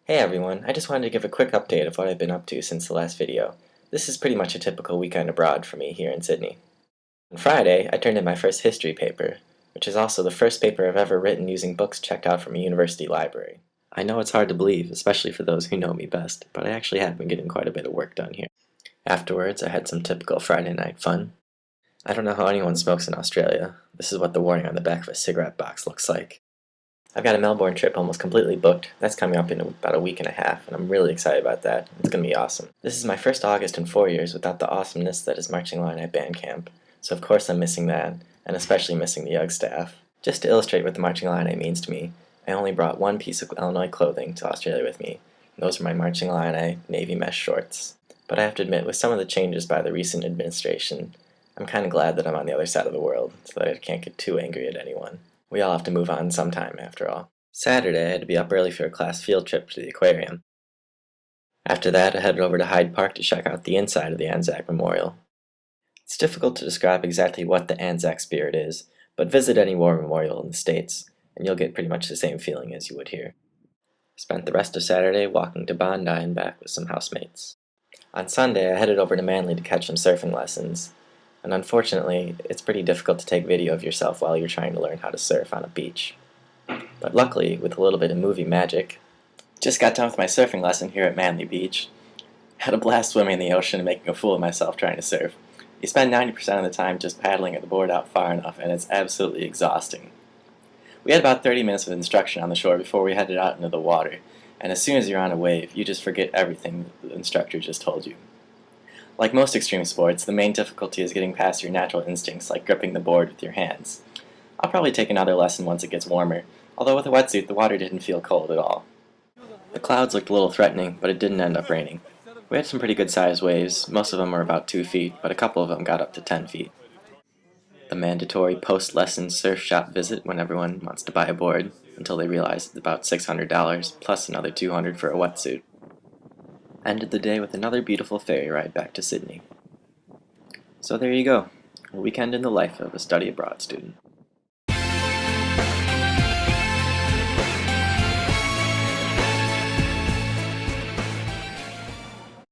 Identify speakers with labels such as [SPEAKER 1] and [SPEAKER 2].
[SPEAKER 1] Hey everyone, I just wanted to give a quick update of what I've been up to since the last video. This is pretty much a typical weekend abroad for me here in Sydney. On Friday, I turned in my first history paper, which is also the first paper I've ever written using books checked out from a university library. I know it's hard to believe, especially for those who know me best, but I actually have been getting quite a bit of work done here. Afterwards, I had some typical Friday night fun. I don't know how anyone smokes in Australia. This is what the warning on the back of a cigarette box looks like. I've got a Melbourne trip almost completely booked. That's coming up in about a week and a half, and I'm really excited about that. It's going to be awesome. This is my first August in 4 years without the awesomeness that is marching line at band camp, so of course I'm missing that, and especially missing the UGG staff. Just to illustrate what the marching line means to me, I only brought one piece of Illinois clothing to Australia with me, and those are my marching line navy mesh shorts. But I have to admit, with some of the changes by the recent administration, I'm kind of glad that I'm on the other side of the world, so that I can't get too angry at anyone. We all have to move on sometime, after all. Saturday, I had to be up early for a class field trip to the aquarium. After that, I headed over to Hyde Park to check out the inside of the Anzac Memorial. It's difficult to describe exactly what the Anzac spirit is, but visit any war memorial in the States, and you'll get pretty much the same feeling as you would here. Spent the rest of Saturday walking to Bondi and back with some housemates. On Sunday, I headed over to Manly to catch some surfing lessons, and unfortunately, it's pretty difficult to take video of yourself while you're trying to learn how to surf on a beach. But luckily, with a little bit of movie magic, just got done with my surfing lesson here at Manly Beach. Had a blast swimming in the ocean and making a fool of myself trying to surf. You spend 90% of the time just paddling the board out far enough, and it's absolutely exhausting. We had about 30 minutes of instruction on the shore before we headed out into the water, and as soon as you're on a wave, you just forget everything the instructor just told you. Like most extreme sports, the main difficulty is getting past your natural instincts like gripping the board with your hands. I'll probably take another lesson once it gets warmer, although with a wetsuit the water didn't feel cold at all. The clouds looked a little threatening, but it didn't end up raining. We had some pretty good sized waves, most of them were about 2 feet, but a couple of them got up to 10 feet. The mandatory post-lesson surf shop visit when everyone wants to buy a board, until they realize it's about $600, plus another $200 for a wetsuit. Ended the day with another beautiful ferry ride back to Sydney. So there you go, a weekend in the life of a study abroad student.